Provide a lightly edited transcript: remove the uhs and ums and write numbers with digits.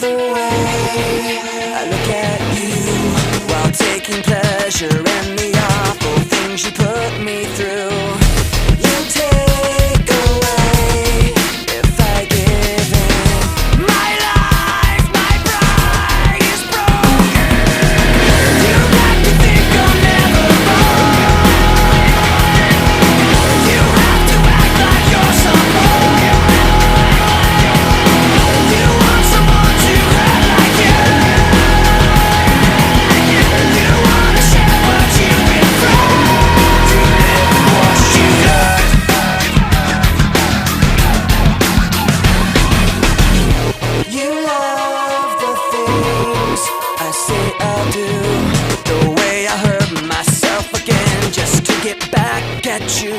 the way I look at you while taking pleasure in the awful things you put me through. You take away if I give in. My life, my pride is broken. You like to think I'll never fall. You have to act like you're someone. You want someone to hurt like you. You wanna share what you've been through. To live what you learn. You love the things I say I'll do. The way I hurt myself again just to get back at you.